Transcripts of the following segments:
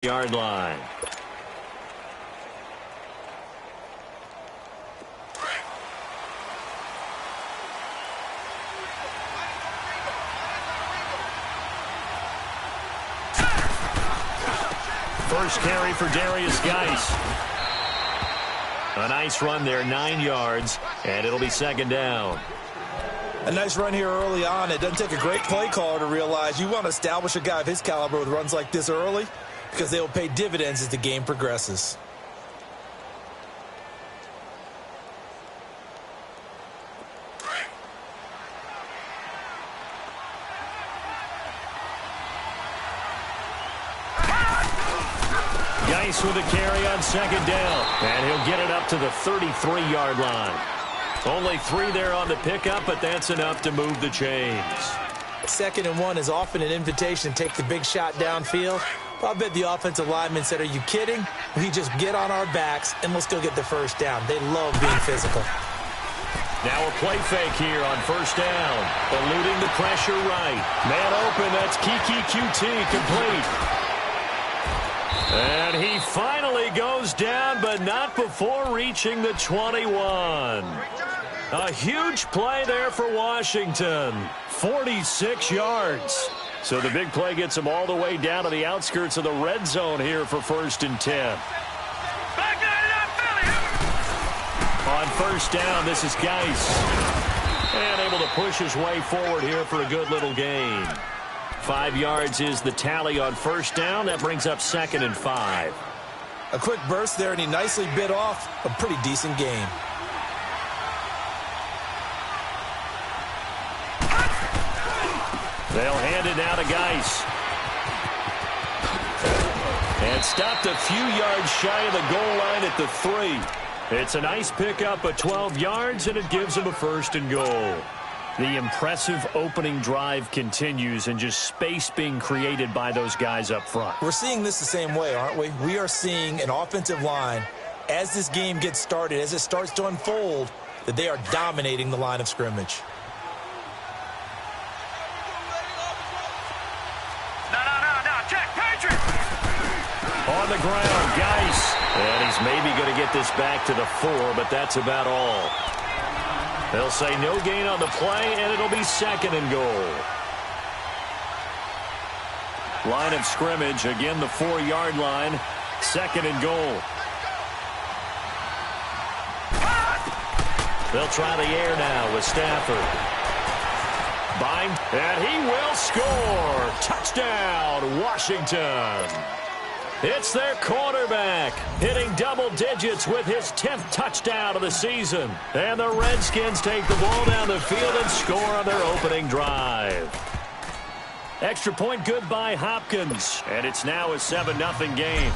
Yard line. First carry for Darius Geis. A nice run there, 9 yards, and it'll be second down. A nice run here early on. It doesn't take a great play caller to realize you want to establish a guy of his caliber with runs like this early because they will pay dividends as the game progresses. Geis with a carry on second down, and he'll get it up to the 33-yard line. Only 3 there on the pickup, but that's enough to move the chains. 2nd and 1 is often an invitation to take the big shot downfield. I bet the offensive lineman said, "Are you kidding? We just get on our backs and let's go get the first down." They love being physical. Now a play fake here on first down. Eluding the pressure right. Man open, that's Kiki QT complete. And he finally goes down, but not before reaching the 21. A huge play there for Washington. 46 yards. So the big play gets him all the way down to the outskirts of the red zone here for 1st and 10. On first down, this is Geis. And able to push his way forward here for a good little gain. 5 yards is the tally on first down. That brings up 2nd and 5. A quick burst there, and he nicely bit off a pretty decent gain. They'll hand it now to Geis. And stopped a few yards shy of the goal line at the 3. It's a nice pickup of 12 yards, and it gives him a 1st and goal. The impressive opening drive continues, and just space being created by those guys up front. We're seeing this the same way, aren't we? We are seeing an offensive line, as this game gets started, as it starts to unfold, that they are dominating the line of scrimmage. On the ground, Geis. And he's maybe going to get this back to the 4, but that's about all. They'll say no gain on the play, and it'll be 2nd and goal. Line of scrimmage, again the 4-yard line. 2nd and goal. They'll try the air now with Stafford. Bind, and he will score. Touchdown, Washington. It's their quarterback, hitting double digits with his 10th touchdown of the season. And the Redskins take the ball down the field and score on their opening drive. Extra point good by Hopkins, and it's now a 7-0 game.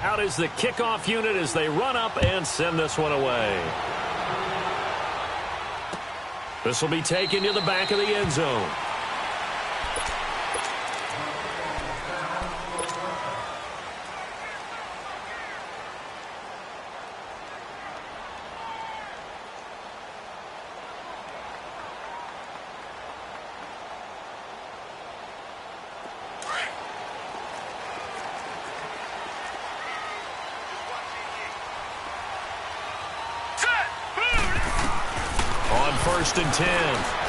Out is the kickoff unit as they run up and send this one away. This will be taken to the back of the end zone. First and 10.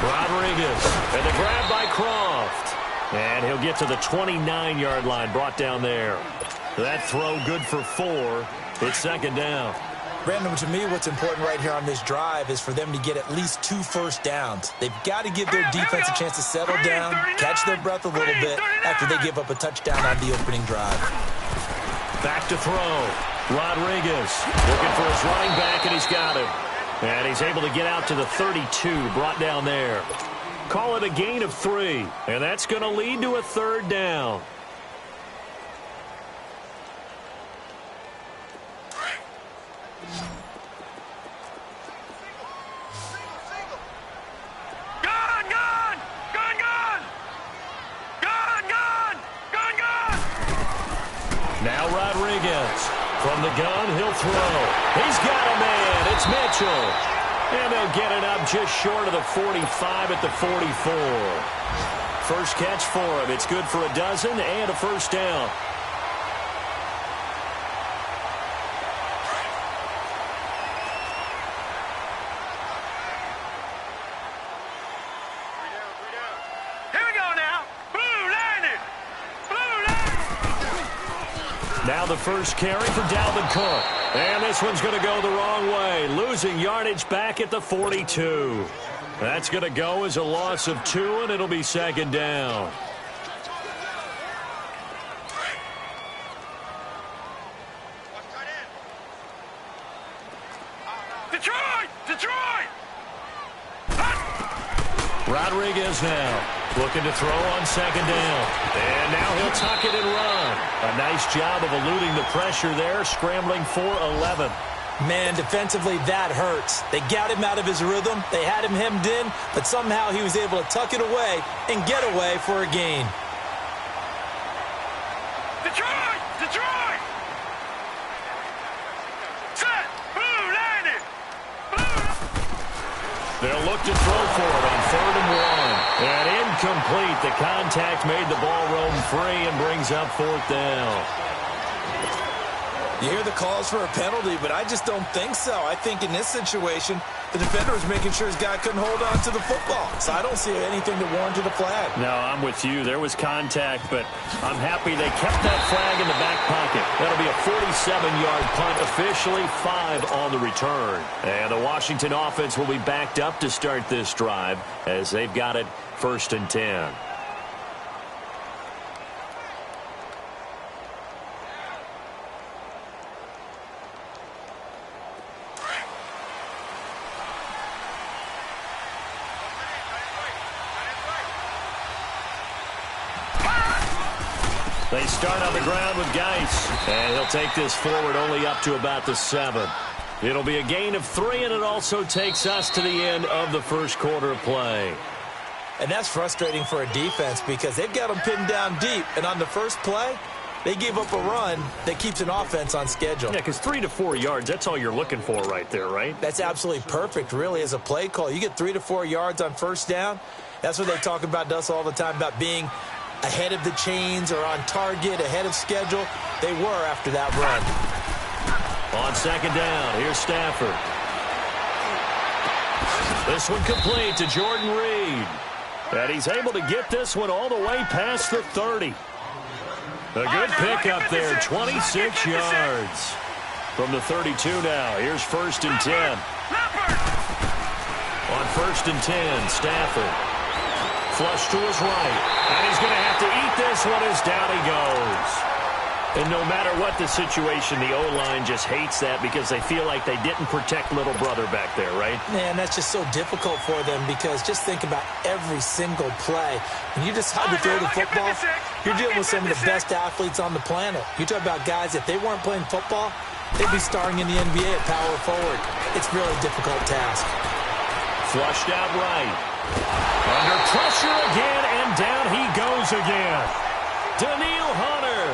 Rodriguez. And the grab by Croft. And he'll get to the 29-yard line, brought down there. That throw good for 4. It's 2nd down. Brandon, to me, what's important right here on this drive is for them to get at least 2 first downs. They've got to give their defense a chance to settle down, catch their breath a little bit after they give up a touchdown on the opening drive. Back to throw. Rodriguez looking for his running back, and he's got him. And he's able to get out to the 32, brought down there. Call it a gain of 3, and that's going to lead to a 3rd down. Now Rodriguez. From the gun, he'll throw. He's got a man. It's Mitchell. And they'll get it up just short of the 45 at the 44. First catch for him. It's good for a dozen and a 1st down. Now the first carry for Dalvin Cook. And this one's going to go the wrong way, losing yardage back at the 42. That's going to go as a loss of 2, and it'll be second down. Detroit! Rodriguez now looking to throw on second down. And now he'll tuck it and run. A nice job of eluding the pressure there, scrambling for 11. Man, defensively, that hurts. They got him out of his rhythm. They had him hemmed in, but somehow he was able to tuck it away and get away for a gain. Detroit! Set! Blue, landed! They'll look to throw for it on 3rd and 1. And incomplete. The contact made the ball roam free and brings up 4th down. You hear the calls for a penalty, but I just don't think so. I think in this situation, the defender was making sure his guy couldn't hold on to the football. So I don't see anything to warrant a flag. No, I'm with you. There was contact, but I'm happy they kept that flag in the back pocket. That'll be a 47-yard punt, officially 5 on the return. And the Washington offense will be backed up to start this drive as they've got it 1st and 10. They start on the ground with Geis, and he'll take this forward only up to about the 7. It'll be a gain of 3, and it also takes us to the end of the first quarter of play. And that's frustrating for a defense because they've got them pinned down deep, and on the first play, they gave up a run that keeps an offense on schedule. Yeah, because 3 to 4 yards, that's all you're looking for right there, right? That's absolutely perfect, really, as a play call. You get 3 to 4 yards on first down. That's what they talk about to us all the time, about being ahead of the chains or on target, ahead of schedule. They were after that run. On second down, here's Stafford. This one complete to Jordan Reed. And he's able to get this one all the way past the 30. A good pickup there, 26 yards. From the 32 now, here's 1st and 10. On 1st and 10, Stafford. Flush to his right. And he's going to have to eat this one as down he goes. And no matter what the situation, the O-line just hates that because they feel like they didn't protect little brother back there, right? Man, that's just so difficult for them because just think about every single play. When you decide to throw the football, you're dealing with some of the best athletes on the planet. You talk about guys, if they weren't playing football, they'd be starring in the NBA at power forward. It's really a difficult task. Flushed out right. Under pressure again, and down he goes again. Daniil Hunter,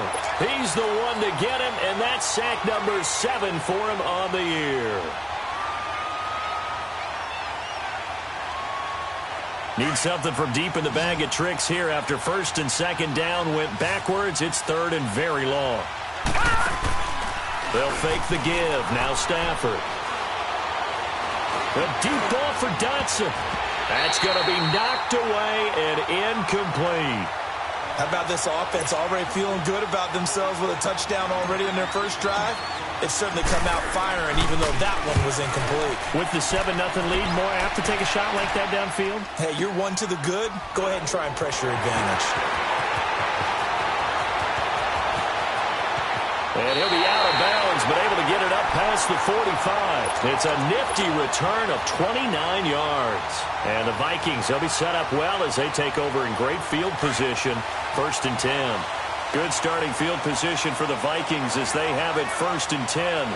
he's the one to get him, and that's sack number 7 for him on the year. Need something from deep in the bag of tricks here after 1st and 2nd down went backwards. It's 3rd and very long. They'll fake the give. Now Stafford. A deep ball for Dotson. That's going to be knocked away and incomplete. How about this offense already feeling good about themselves with a touchdown already in their first drive? It's certainly come out firing, even though that one was incomplete. With the 7-0 lead, more apt to take a shot like that downfield? Hey, you're one to the good. Go ahead and try and pressure advantage. And he'll be out of bounds, but able to get it up past the 45. It's a nifty return of 29 yards. And the Vikings, they'll be set up well as they take over in great field position. 1st and 10. Good starting field position for the Vikings as they have it 1st and 10.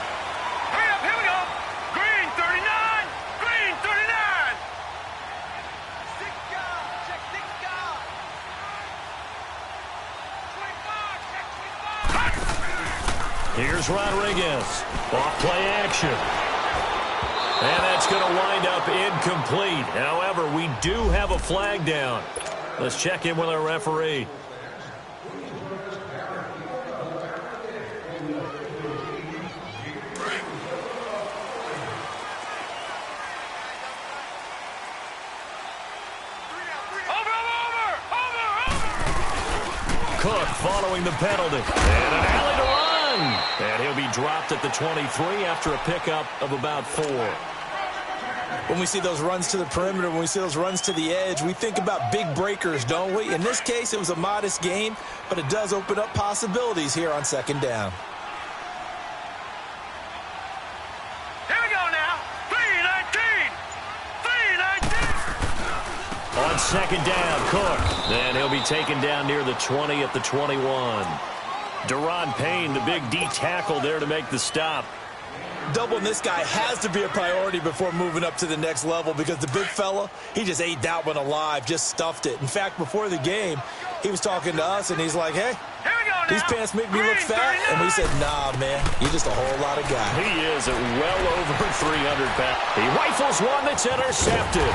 Hurry up, here we go. Green 39. Green 39. Check 6 guard. 25. Here's Rodriguez. Off play action. And that's going to wind up incomplete. However, we do have a flag down. Let's check in with our referee. Cook following the penalty. And an alley to run. And he'll be dropped at the 23 after a pickup of about 4. When we see those runs to the perimeter, when we see those runs to the edge, we think about big breakers, don't we? In this case, it was a modest gain, but it does open up possibilities here on second down. Here we go now. 3-19. 3-19. On second down, Cook. Then he'll be taken down near the 20 at the 21. Deron Payne, the big D tackle there to make the stop. Doubling this guy has to be a priority before moving up to the next level because the big fella, he just ate that one alive, just stuffed it. In fact, before the game, he was talking to us, and he's like, hey, these pants make me look fat. And we said, nah, man, you're just a whole lot of guy. He is at well over 300 pounds. He rifles one that's intercepted.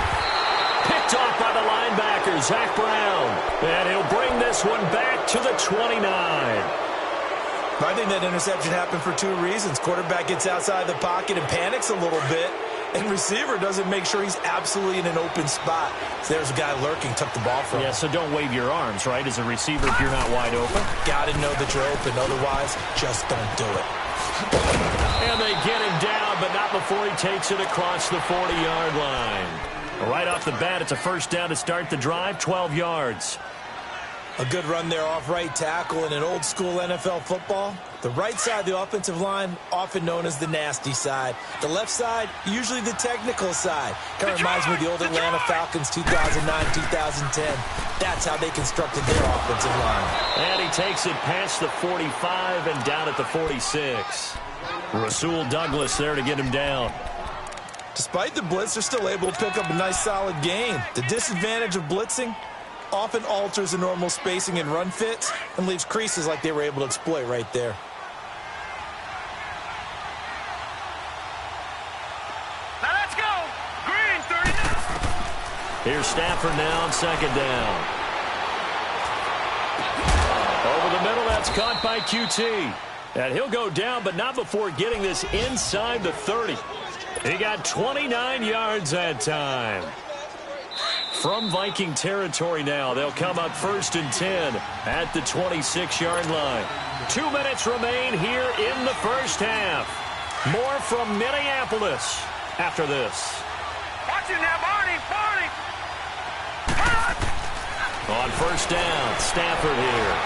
Picked off by the linebacker, Zach Brown. And he'll bring this one back to the 29. I think that interception happened for 2 reasons. Quarterback gets outside the pocket and panics a little bit, and receiver doesn't make sure he's absolutely in an open spot. So there's a guy lurking, took the ball from him. Yeah, so don't wave your arms, right, as a receiver if you're not wide open. Got to know that you're open. Otherwise, just don't do it. And they get him down, but not before he takes it across the 40-yard line. Right off the bat, it's a first down to start the drive, 12 yards. A good run there off right tackle in an old-school NFL football. The right side of the offensive line, often known as the nasty side. The left side, usually the technical side. Kind of reminds me of the old Atlanta Falcons 2009-2010. That's how they constructed their offensive line. And he takes it past the 45 and down at the 46. Rasul Douglas there to get him down. Despite the blitz, they're still able to pick up a nice solid gain. The disadvantage of blitzing often alters the normal spacing and run fits and leaves creases like they were able to exploit right there. Now let's go. Green 39. Here's Stafford now on second down. Over the middle, that's caught by QT. And he'll go down, but not before getting this inside the 30. He got 29 yards that time. From Viking territory now, they'll come up 1st and 10 at the 26-yard line. 2 minutes remain here in the first half. More from Minneapolis after this. Watch it now, Barney. On first down, Stafford here.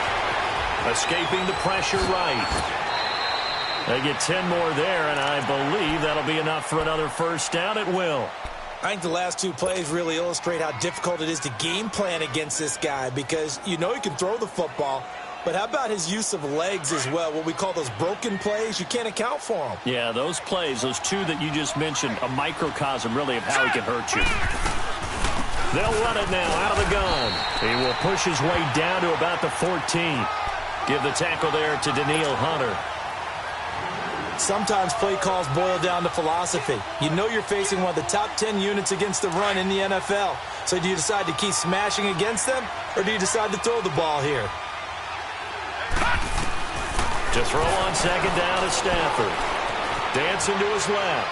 Escaping the pressure right. They get 10 more there, and I believe that'll be enough for another first down. It will. I think the last 2 plays really illustrate how difficult it is to game plan against this guy because you know he can throw the football, but how about his use of legs as well? What we call those broken plays, you can't account for them. Yeah, those plays, those 2 that you just mentioned, a microcosm really of how he can hurt you. They'll run it now out of the gun. He will push his way down to about the 14. Give the tackle there to Daniil Hunter. Sometimes play calls boil down to philosophy. You know you're facing one of the top 10 units against the run in the NFL. So do you decide to keep smashing against them, or do you decide to throw the ball here? To throw on second down is Stafford. Dancing to his left.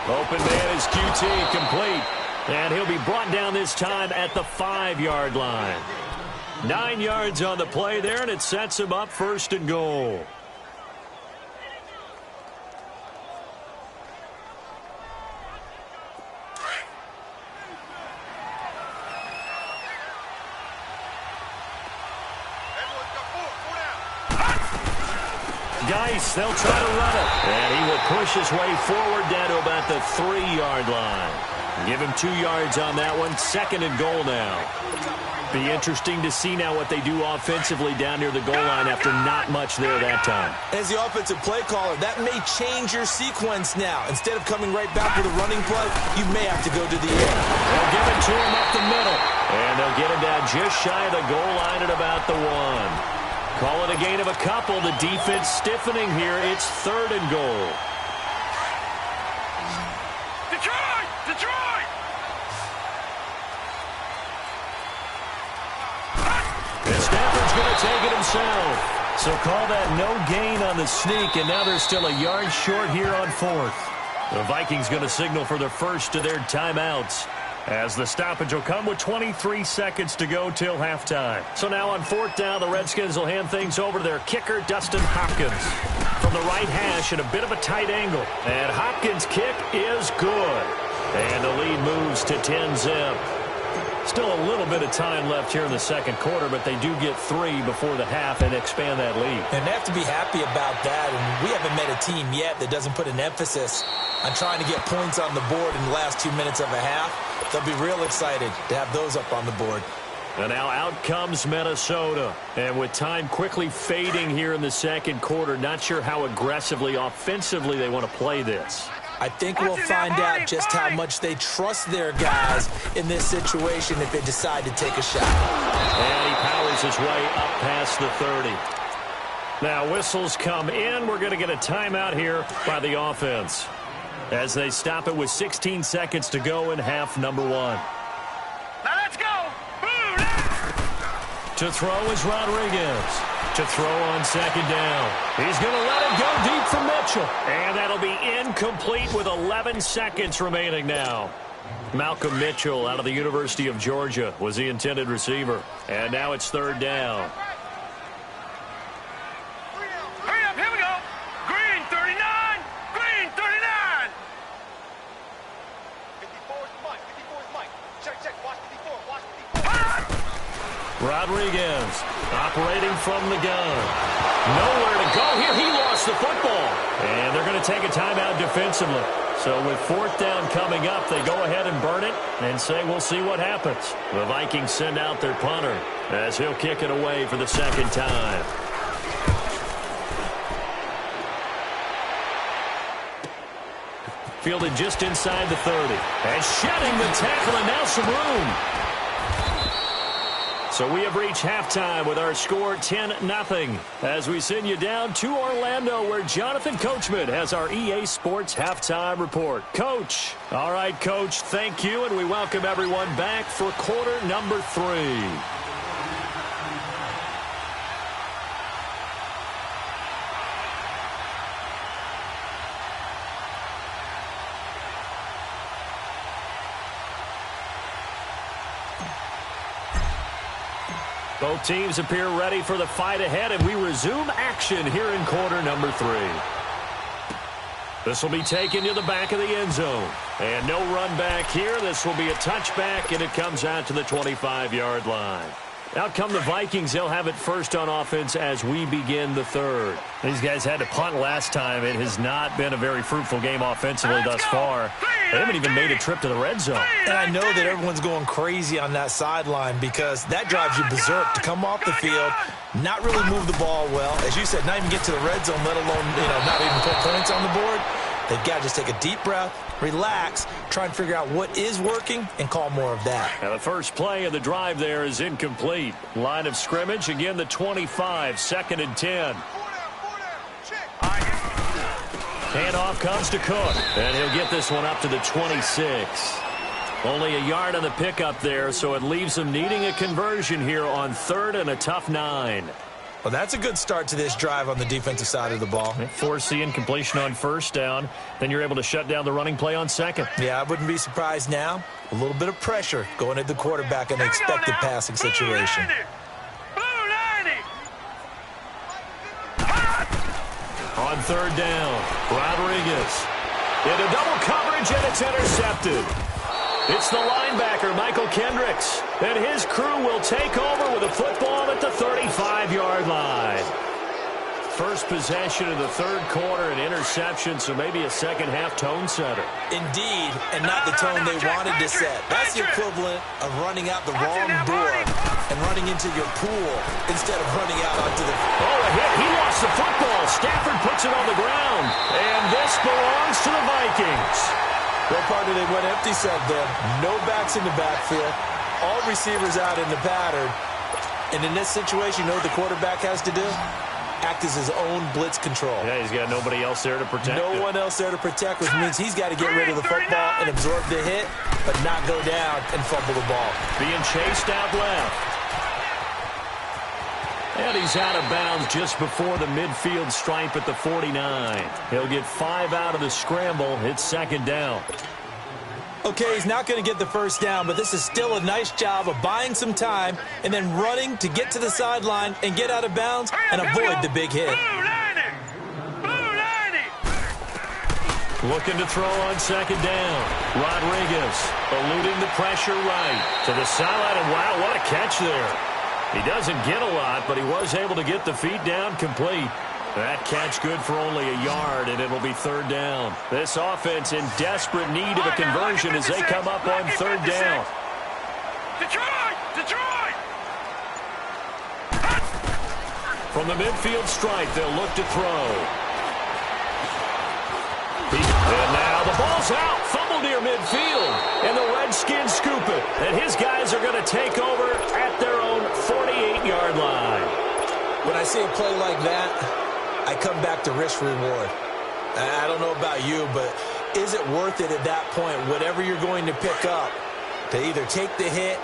Open man is QT, complete. And he'll be brought down this time at the 5-yard line. 9 yards on the play there, and it sets him up 1st and goal. Geis, they'll try to run it. And he will push his way forward down to about the 3-yard line. Give him 2 yards on that one. 2nd and goal now. Be interesting to see now what they do offensively down near the goal line after not much there that time. As the offensive play caller, that may change your sequence now. Instead of coming right back with a running play, you may have to go to the air. They'll give it to him up the middle. And they'll get him down just shy of the goal line at about the 1. Call it a gain of a couple. The defense stiffening here. It's 3rd and goal. Detroit! Detroit! And Stafford's going to take it himself. So call that no gain on the sneak, and now they're still a yard short here on 4th. The Vikings going to signal for the first of their timeouts. as the stoppage will come with 23 seconds to go till halftime. So now on 4th down, the Redskins will hand things over to their kicker, Dustin Hopkins. From the right hash at a bit of a tight angle. And Hopkins' kick is good. And the lead moves to 10-zip. Still a little bit of time left here in the second quarter, but they do get 3 before the half and expand that lead. And they have to be happy about that. And we haven't met a team yet that doesn't put an emphasis on trying to get points on the board in the last 2 minutes of a half. They'll be real excited to have those up on the board. And now out comes Minnesota. And with time quickly fading here in the second quarter, not sure how aggressively, offensively they want to play this. I think we'll find out just how much they trust their guys in this situation if they decide to take a shot. And he powers his way up past the 30. Now whistles come in. We're going to get a timeout here by the offense as they stop it with 16 seconds to go in half number 1. Now let's go. To throw is Rodriguez. To throw on second down. He's going to let it go deep for Mitchell. And that'll be incomplete with 11 seconds remaining now. Malcolm Mitchell out of the University of Georgia was the intended receiver. And now it's 3rd down. Hurry up, here we go. Green 39. Green 39. 54's Mike. 54's Mike. Check. Watch 54. Watch 54. Rodriguez operating from the gun. Nowhere to go here. He lost the football. And they're going to take a timeout defensively. So with 4th down coming up, they go ahead and burn it and say we'll see what happens. The Vikings send out their punter as he'll kick it away for the second time. Fielded just inside the 30. And shedding the tackle, and now some room. So we have reached halftime with our score 10-0 as we send you down to Orlando where Jonathan Coachman has our EA Sports halftime report. Coach. All right, Coach, thank you, and we welcome everyone back for quarter number 3. Both teams appear ready for the fight ahead, and we resume action here in quarter number 3. This will be taken to the back of the end zone. And no run back here. This will be a touchback, and it comes out to the 25-yard line. Out come the Vikings. They'll have it first on offense as we begin the 3rd. These guys had to punt last time. It has not been a very fruitful game offensively thus far. They haven't even made a trip to the red zone. And I know that everyone's going crazy on that sideline because that drives you berserk to come off the field, not really move the ball well. As you said, not even get to the red zone, let alone, not even put points on the board. They've got to just take a deep breath, relax, try and figure out what is working, and call more of that. Now the first play of the drive there is incomplete. Line of scrimmage, again the 25, 2nd and 10. Handoff comes to Cook, and he'll get this one up to the 26. Only a yard on the pickup there, so it leaves them needing a conversion here on 3rd and a tough 9. Well, that's a good start to this drive on the defensive side of the ball. Force the incompletion on 1st down. Then you're able to shut down the running play on 2nd. Yeah, I wouldn't be surprised now. A little bit of pressure going at the quarterback in an expected passing situation. On 3rd down, Rodriguez into double coverage, and it's intercepted. It's the linebacker, Michael Kendricks, and his crew will take over with a football at the 35-yard line. First possession of the 3rd quarter, an interception, so maybe a second-half tone setter. Indeed, and not the tone they wanted to set. That's the equivalent of running out the wrong door and running into your pool instead of running out onto the... Oh, a hit. He lost the football. Stafford puts it on the ground, and this belongs to the Vikings. Well, partner, they went empty set there. No backs in the backfield. All receivers out in the pattern. And in this situation, you know what the quarterback has to do? Act as his own blitz control. Yeah, he's got nobody else there to protect No one else there to protect, which means he's got to get rid of the football and absorb the hit, but not go down and fumble the ball. Being chased out left. And he's out of bounds just before the midfield stripe at the 49. He'll get 5 out of the scramble. It's 2nd down. Okay, he's not going to get the first down, but this is still a nice job of buying some time and then running to get to the sideline and get out of bounds and avoid the big hit. Looking to throw on second down. Rodriguez eluding the pressure right to the sideline, and wow, what a catch there. He doesn't get a lot, but he was able to get the feet down complete. That catch good for only a yard, and it'll be third down. This offense in desperate need of a conversion as they come up on third down. Detroit! Detroit! From the midfield stripe, they'll look to throw. And now the ball's out. Fumble near midfield. And the Redskins scoop it. And his guys are going to take over at their own 48-yard line. When I see a play like that, I come back to risk reward. I don't know about you, but is it worth it at that point, whatever you're going to pick up, to either take the hit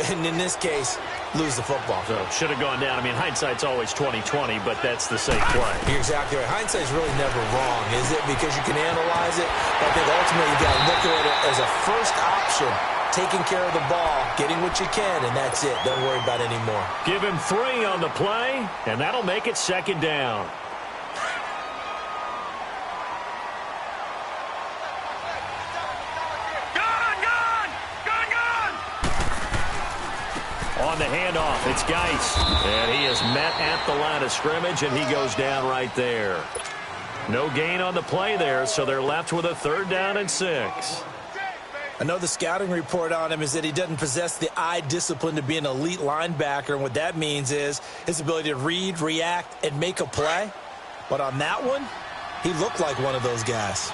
and, in this case, lose the football? So should have gone down. I mean, hindsight's always 20/20, but that's the safe play. You're exactly right. Hindsight's really never wrong, is it? Because you can analyze it. But I think ultimately you got to look at it as a first option, taking care of the ball, getting what you can, and that's it. Don't worry about it anymore. Give him 3 on the play, and that'll make it second down. On the handoff, it's Geis. And he is met at the line of scrimmage, and he goes down right there. No gain on the play there, so they're left with a third down and 6. I know the scouting report on him is that he doesn't possess the eye discipline to be an elite linebacker, and what that means is his ability to read, react, and make a play. But on that one, he looked like one of those guys.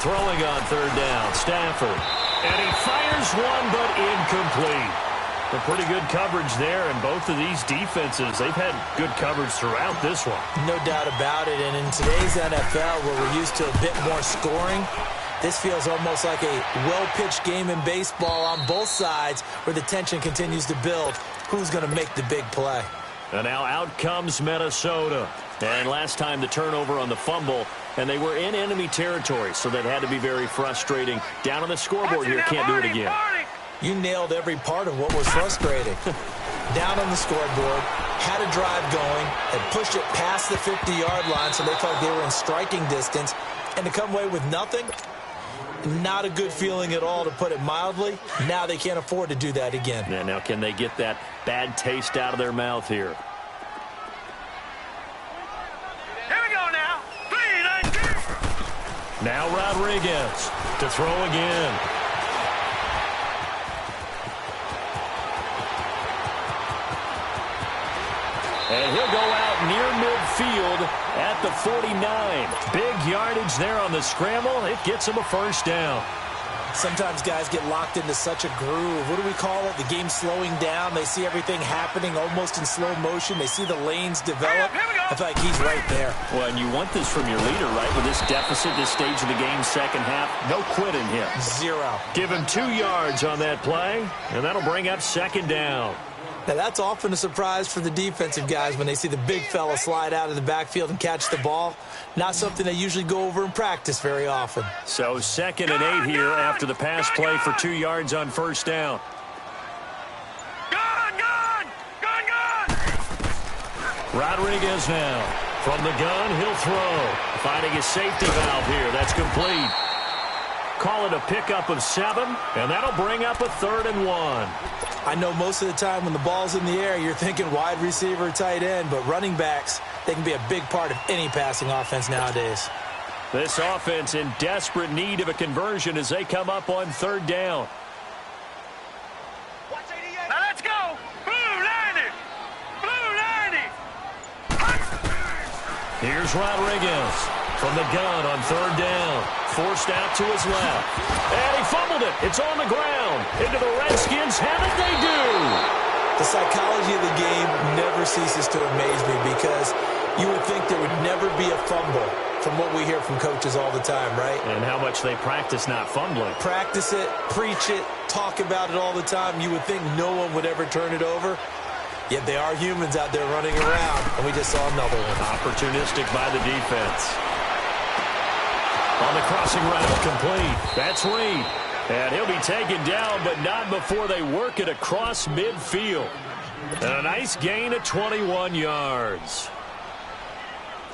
Throwing on third down, Stafford. And he fires one, but incomplete. A pretty good coverage there, and both of these defenses, they've had good coverage throughout this one. No doubt about it, and in today's NFL, where we're used to a bit more scoring, this feels almost like a well-pitched game in baseball on both sides where the tension continues to build. Who's going to make the big play? And now out comes Minnesota. And last time the turnover on the fumble, and they were in enemy territory, so that had to be very frustrating. Down on the scoreboard here, can't do it again. You nailed every part of what was frustrating. Down on the scoreboard, had a drive going, had pushed it past the 50-yard line so they felt they were in striking distance, and to come away with nothing, not a good feeling at all, to put it mildly. Now they can't afford to do that again. Yeah, now can they get that bad taste out of their mouth here? Here we go now. 3, 9, 2. Now Rodriguez to throw again. And he'll go out near midfield at the 49. Big yardage there on the scramble. It gets him a first down. Sometimes guys get locked into such a groove. What do we call it? The game slowing down. They see everything happening almost in slow motion. They see the lanes develop. I feel like he's right there. Well, and you want this from your leader, right? With this deficit, this stage of the game, second half, no quitting him. 0. Give him 2 yards on that play, and that'll bring up second down. Now, that's often a surprise for the defensive guys when they see the big fella slide out of the backfield and catch the ball. Not something they usually go over in practice very often. So 2nd and 8 here after the pass play for 2 yards on first down. Gun! Rodriguez now. From the gun, he'll throw. Finding his safety valve here. That's complete. Call it a pickup of 7, and that'll bring up a 3rd and 1. I know most of the time when the ball's in the air, you're thinking wide receiver, tight end, but running backs, they can be a big part of any passing offense nowadays. This offense in desperate need of a conversion as they come up on 3rd down. Now let's go. Blue 90. Here's Rodriguez from the gun on 3rd down. Forced out to his left. And he fumbled it. It's on the ground. Into the Redskins. Have it, they do. The psychology of the game never ceases to amaze me because you would think there would never be a fumble from what we hear from coaches all the time, right? And how much they practice not fumbling. Practice it, preach it, talk about it all the time. You would think no one would ever turn it over. Yet they are humans out there running around, and we just saw another one. Opportunistic by the defense. On the crossing route, complete. That's Reed. And he'll be taken down, but not before they work it across midfield. And a nice gain of 21 yards.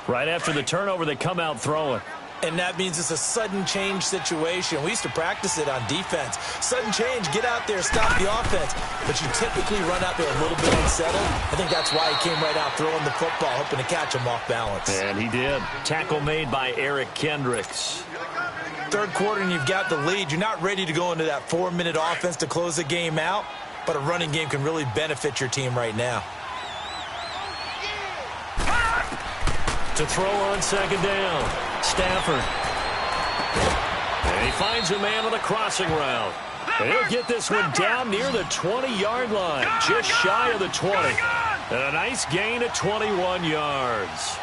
Right after the turnover, they come out throwing. And that means it's a sudden change situation. We used to practice it on defense. Sudden change, get out there, stop the offense. But you typically run out there a little bit unsettled. I think that's why he came right out throwing the football, hoping to catch him off balance. And he did. Tackle made by Eric Kendricks. Third quarter and you've got the lead. You're not ready to go into that 4-minute offense to close the game out. But a running game can really benefit your team right now. To throw on second down. Stafford. And he finds a man on the crossing route. And he'll get this one down near the 20-yard line, just shy of the 20. And a nice gain of 21 yards.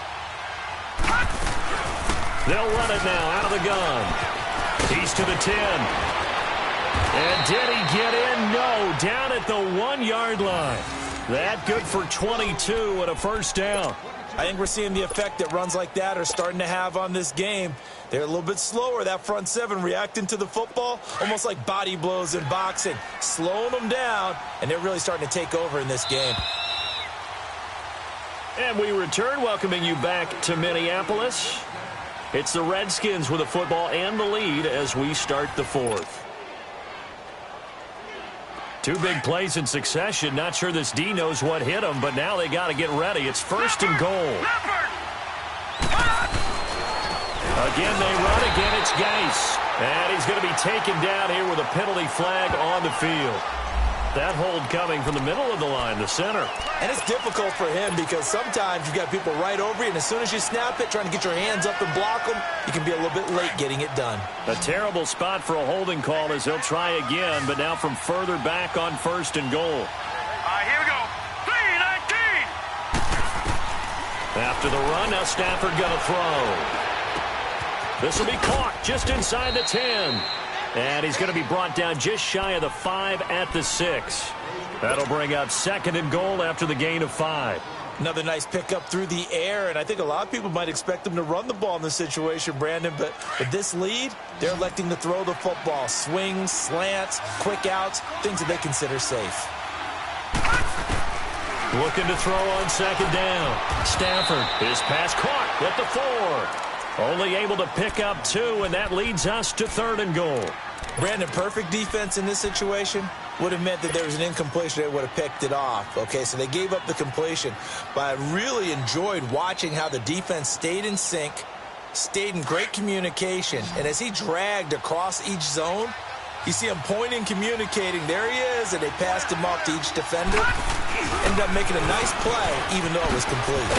They'll run it now out of the gun. He's to the 10. And did he get in? No, down at the 1-yard line. That good for 22 and a first down. I think we're seeing the effect that runs like that are starting to have on this game. They're a little bit slower, that front seven, reacting to the football, almost like body blows in boxing, slowing them down, and they're really starting to take over in this game. And we return, welcoming you back to Minneapolis. It's the Redskins with the football and the lead as we start the fourth. Two big plays in succession. Not sure this D knows what hit him, but now they got to get ready. It's first and goal. Again, they run. Again, it's Geis. And he's going to be taken down here with a penalty flag on the field. That hold coming from the middle of the line, the center. And it's difficult for him because sometimes you've got people right over you, and as soon as you snap it, trying to get your hands up and block them, you can be a little bit late getting it done. A terrible spot for a holding call as he'll try again, but now from further back on first and goal. All right, here we go. 3-19. After the run, now Stafford going to throw. This will be caught just inside the 10. And he's going to be brought down just shy of the 5 at the 6. That'll bring up second and goal after the gain of 5. Another nice pickup through the air, and I think a lot of people might expect them to run the ball in this situation, Brandon, but with this lead, they're electing to throw the football. Swings, slants, quick outs, things that they consider safe. Looking to throw on second down. Stafford, his pass caught at the 4. Only able to pick up 2, and that leads us to third and goal. Brandon, perfect defense in this situation would have meant that there was an incompletion. They would have picked it off. Okay, so they gave up the completion. But I really enjoyed watching how the defense stayed in sync, stayed in great communication. And as he dragged across each zone, you see him pointing, communicating. There he is, and they passed him off to each defender. Ended up making a nice play, even though it was complete.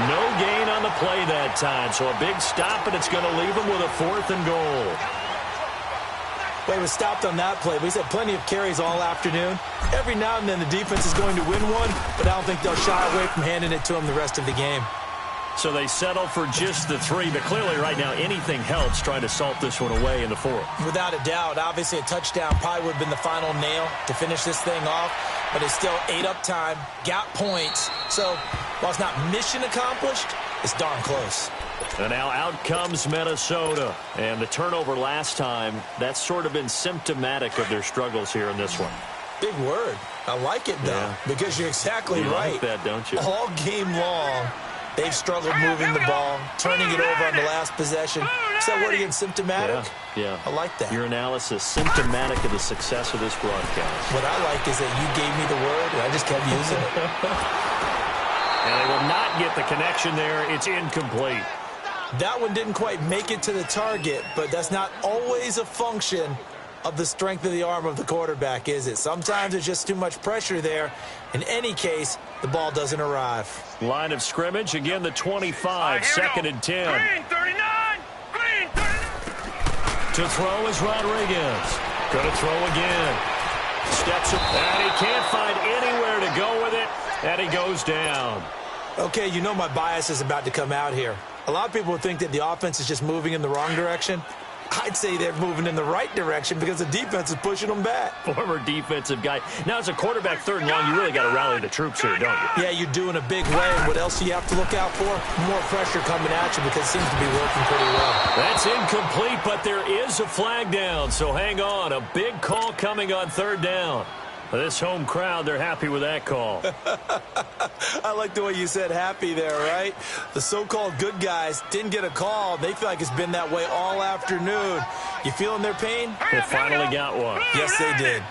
No gain on the play that time, so a big stop, and it's going to leave him with a fourth and goal. Well, he was stopped on that play, but he's had plenty of carries all afternoon. Every now and then the defense is going to win one, but I don't think they'll shy away from handing it to him the rest of the game. So they settle for just the 3, but clearly right now anything helps trying to salt this one away in the fourth. Without a doubt, obviously a touchdown probably would have been the final nail to finish this thing off, but it's still ate up time, got points. So while it's not mission accomplished, it's darn close. And now out comes Minnesota. And the turnover last time, that's sort of been symptomatic of their struggles here in this one. Big word. I like it, though, because you're exactly right. You like that, don't you? All game long, they've struggled moving the ball, turning it over on the last possession. Is that word again, symptomatic? Yeah. I like that. Your analysis, symptomatic of the success of this broadcast. What I like is that you gave me the word, and I just kept using it. And they will not get the connection there. It's incomplete. That one didn't quite make it to the target, but that's not always a function of the strength of the arm of the quarterback, is it? Sometimes there's just too much pressure there. In any case, the ball doesn't arrive. Line of scrimmage, again the 25, second and 10. Green 39! Green 39! To throw is Rodriguez. Going to throw again. Steps up, and he can't find anywhere to go with it, and he goes down. Okay, you know my bias is about to come out here. A lot of people would think that the offense is just moving in the wrong direction. I'd say they're moving in the right direction because the defense is pushing them back. Former defensive guy. Now, as a quarterback, 3rd and long, you really got to rally the troops here, don't you? Yeah, you do in a big way. And what else do you have to look out for? More pressure coming at you because it seems to be working pretty well. That's incomplete, but there is a flag down, so hang on. A big call coming on 3rd down. This home crowd, they're happy with that call. I like the way you said happy there, right? The so-called good guys didn't get a call. They feel like it's been that way all afternoon. You feeling their pain? They finally got one. Yes, they did.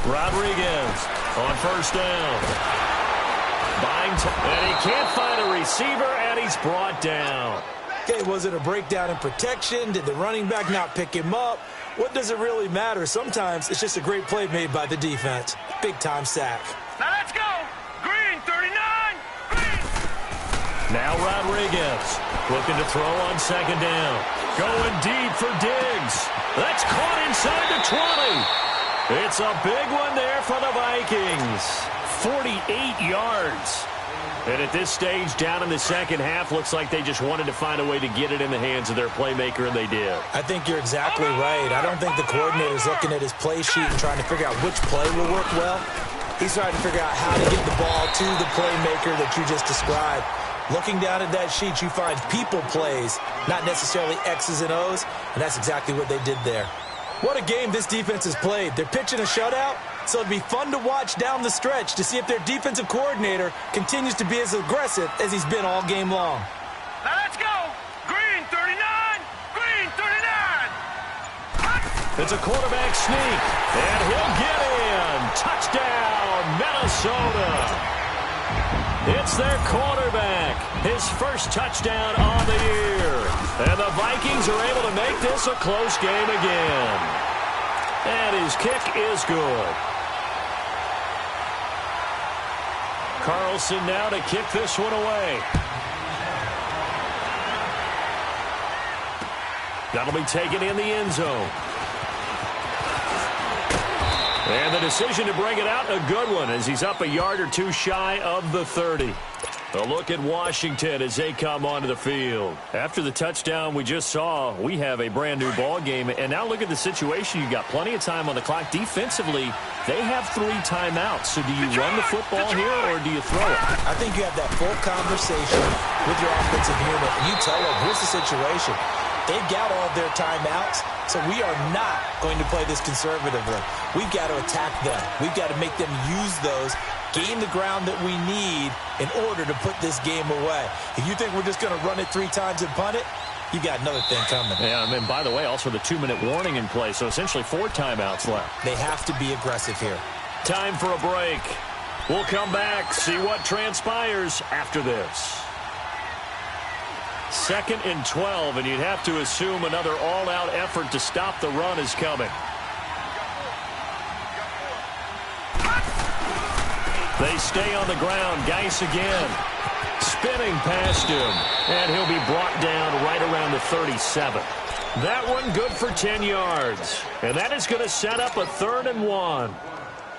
Rodriguez on 1st down. And he can't find a receiver, and he's brought down. Okay, was it a breakdown in protection? Did the running back not pick him up? What does it really matter? Sometimes it's just a great play made by the defense. Big-time sack. Now let's go. Green, 39. Green. Now Rodriguez looking to throw on 2nd down. Going deep for Diggs. That's caught inside the 20. It's a big one there for the Vikings. 48 yards. And at this stage, down in the 2nd half, looks like they just wanted to find a way to get it in the hands of their playmaker, and they did. I think you're exactly right. I don't think the coordinator's looking at his play sheet and trying to figure out which play will work well. He's trying to figure out how to get the ball to the playmaker that you just described. Looking down at that sheet, you find people plays, not necessarily X's and O's, and that's exactly what they did there. What a game this defense has played. They're pitching a shutout, so it'd be fun to watch down the stretch to see if their defensive coordinator continues to be as aggressive as he's been all game long. Now let's go. Green, 39. Green, 39. It's a quarterback sneak, and he'll get in. Touchdown, Minnesota. It's their quarterback, his first touchdown on the year. And the Vikings are able to make this a close game again. And his kick is good. Carlson now to kick this one away. That'll be taken in the end zone. And the decision to bring it out, a good one, as he's up a yard or two shy of the 30. A look at Washington as they come onto the field. After the touchdown we just saw, we have a brand-new ball game. And now look at the situation. You've got plenty of time on the clock. Defensively, they have 3 timeouts. So do you run the football here or do you throw it? I think you have that full conversation with your offensive unit, and you tell them, here's the situation. They've got all of their timeouts, so we are not going to play this conservatively. We've got to attack them. We've got to make them use those, gain the ground that we need in order to put this game away. If you think we're just going to run it 3 times and punt it, you got another thing coming. Yeah, and by the way, also the 2-minute warning in play, so essentially 4 timeouts left. They have to be aggressive here. Time for a break. We'll come back, see what transpires after this. 2nd and 12, and you'd have to assume another all-out effort to stop the run is coming. They stay on the ground. Geis again. Spinning past him. And he'll be brought down right around the 37. That one good for 10 yards. And that is going to set up a 3rd and 1.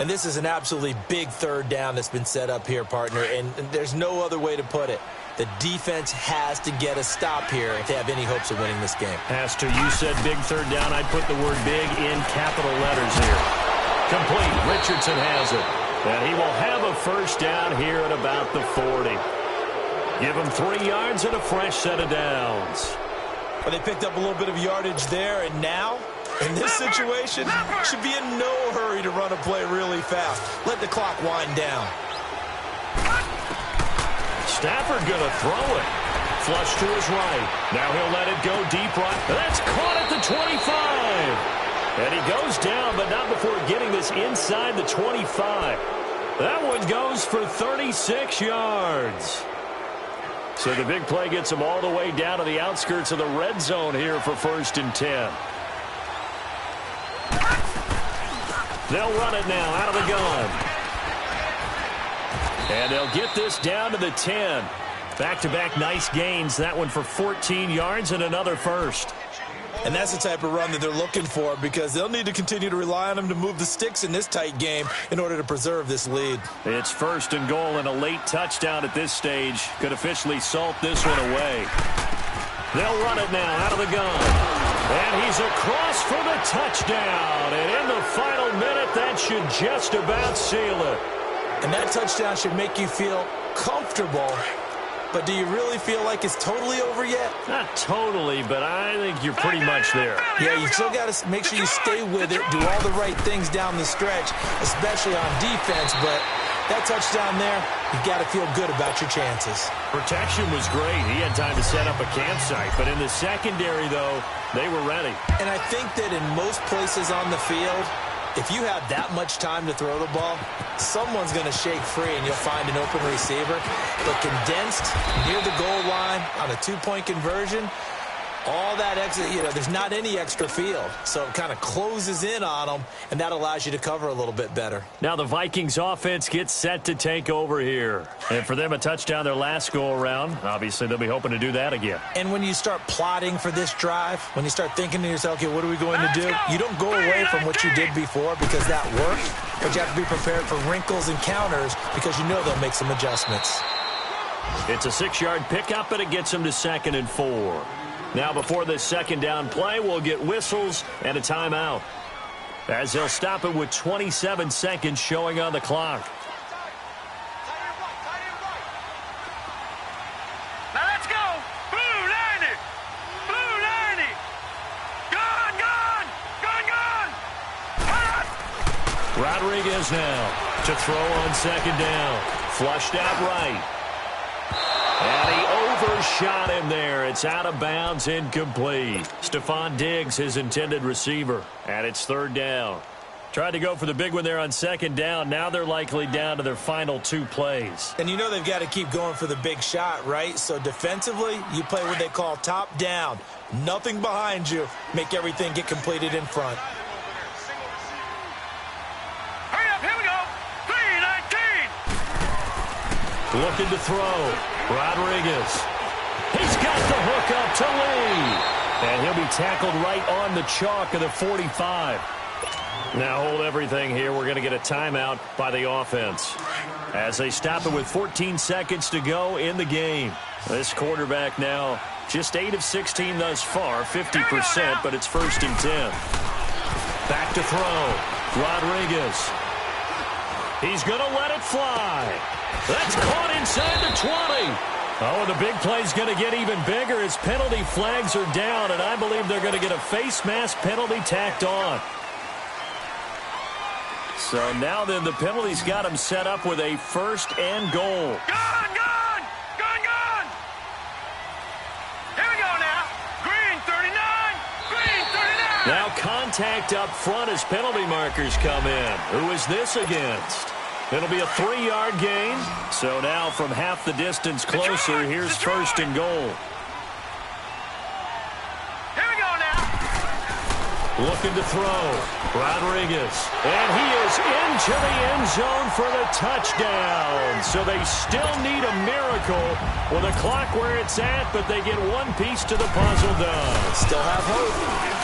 And this is an absolutely big 3rd down that's been set up here, partner, and there's no other way to put it. The defense has to get a stop here if they have any hopes of winning this game. Has to. You said big 3rd down. I'd put the word big in capital letters here. Complete. Richardson has it. And he will have a 1st down here at about the 40. Give him 3 yards and a fresh set of downs. Well, they picked up a little bit of yardage there, and now, in this situation, should be in no hurry to run a play really fast. Let the clock wind down. Stafford going to throw it. Flush to his right. Now he'll let it go deep right. That's caught at the 25. And he goes down, but not before getting this inside the 25. That one goes for 36 yards. So the big play gets him all the way down to the outskirts of the red zone here for 1st and 10. They'll run it now out of the gun. And they'll get this down to the 10. Back-to-back nice gains. That one for 14 yards and another 1st. And that's the type of run that they're looking for, because they'll need to continue to rely on him to move the sticks in this tight game in order to preserve this lead. It's 1st and goal, and a late touchdown at this stage could officially salt this one away. They'll run it now out of the gun. And he's across for the touchdown. And in the final minute, that should just about seal it. And that touchdown should make you feel comfortable. But do you really feel like it's totally over yet? Not totally, but I think you're pretty much there. Yeah, you still got to make sure you stay with it, do all the right things down the stretch, especially on defense. But that touchdown there, you've got to feel good about your chances. Protection was great. He had time to set up a campsite. But in the secondary, though, they were ready. And I think that in most places on the field, if you have that much time to throw the ball, someone's going to shake free and you'll find an open receiver. But condensed near the goal line on a 2-point conversion, all that extra, there's not any extra field. So it kind of closes in on them, and that allows you to cover a little bit better. Now the Vikings offense gets set to take over here. And for them, a touchdown their last go-around. Obviously, they'll be hoping to do that again. And when you start plotting for this drive, when you start thinking to yourself, okay, what are we going to do? You don't go away from what you did before because that worked, but you have to be prepared for wrinkles and counters because you know they'll make some adjustments. It's a 6-yard pickup, and it gets them to 2nd and 4. Now, before this second down play, we'll get whistles and a timeout, as they'll stop it with 27 seconds showing on the clock. Now let's go. Blue 90. Blue 90. Gone, gone. Gone, gone. Rodriguez now to throw on 2nd down. Flushed out right. And he overshot him there. It's out of bounds, incomplete. Stephon Diggs, his intended receiver. And it's 3rd down. Tried to go for the big one there on 2nd down. Now they're likely down to their final 2 plays. And you know they've got to keep going for the big shot, right? So defensively, you play what they call top down. Nothing behind you. Make everything get completed in front. Hurry up, here we go. 3-19. Looking to throw. Rodriguez. He's got the hook up to Lee. And he'll be tackled right on the chalk of the 45. Now hold everything here. We're going to get a timeout by the offense, as they stop it with 14 seconds to go in the game. This quarterback now just 8 of 16 thus far, 50%, but it's 1st and 10. Back to throw. Rodriguez. He's going to let it fly. That's caught inside the 20. Oh, the big play's going to get even bigger as penalty flags are down, and I believe they're going to get a face mask penalty tacked on. So now then, the penalty's got him set up with a 1st and goal. Gone, gone. Gone, gone. Here we go now. Green 39. Green 39. Now contact up front as penalty markers come in. Who is this against? It'll be a 3-yard gain. So now from half the distance closer, here's 1st and goal. Here we go now. Looking to throw. Rodriguez. And he is into the end zone for the touchdown. So they still need a miracle with a clock where it's at, but they get one piece to the puzzle done. Still have hope.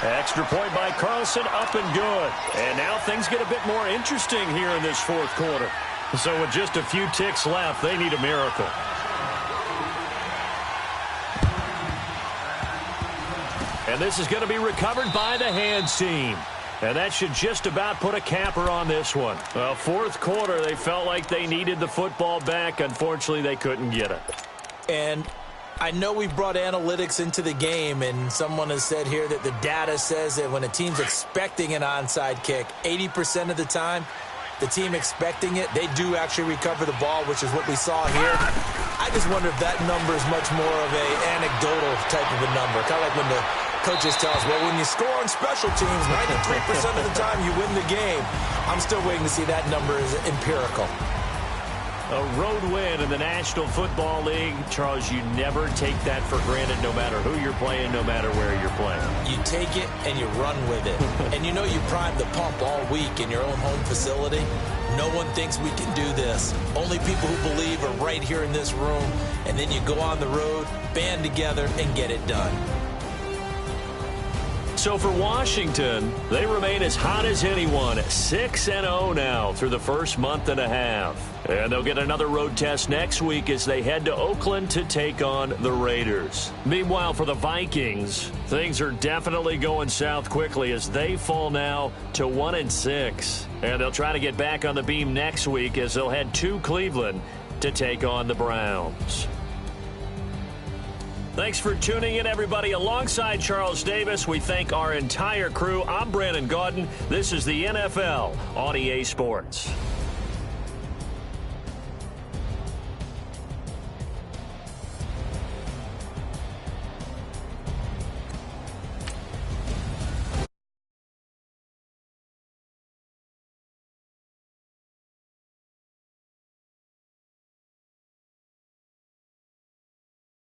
Extra point by Carlson, up and good. And now things get a bit more interesting here in this 4th quarter. So with just a few ticks left, they need a miracle. And this is going to be recovered by the hands team. And that should just about put a capper on this one. Well, 4th quarter, they felt like they needed the football back. Unfortunately, they couldn't get it. And I know we brought analytics into the game, and someone has said here that the data says that when a team's expecting an onside kick, 80% of the time, the team expecting it, they do actually recover the ball, which is what we saw here. I just wonder if that number is much more of a anecdotal type of a number. Kind of like when the coaches tell us, well, when you score on special teams, 93% of the time you win the game. I'm still waiting to see that number is empirical. A road win in the National Football League. Charles, you never take that for granted no matter who you're playing, no matter where you're playing. You take it and you run with it. And you know you primed the pump all week in your own home facility. No one thinks we can do this. Only people who believe are right here in this room. And then you go on the road, band together, and get it done. So for Washington, they remain as hot as anyone, 6-0 now through the first month and a half. And they'll get another road test next week as they head to Oakland to take on the Raiders. Meanwhile, for the Vikings, things are definitely going south quickly as they fall now to 1-6. And they'll try to get back on the beam next week as they'll head to Cleveland to take on the Browns. Thanks for tuning in, everybody. Alongside Charles Davis, we thank our entire crew. I'm Brandon Gaudin. This is the NFL on EA Sports.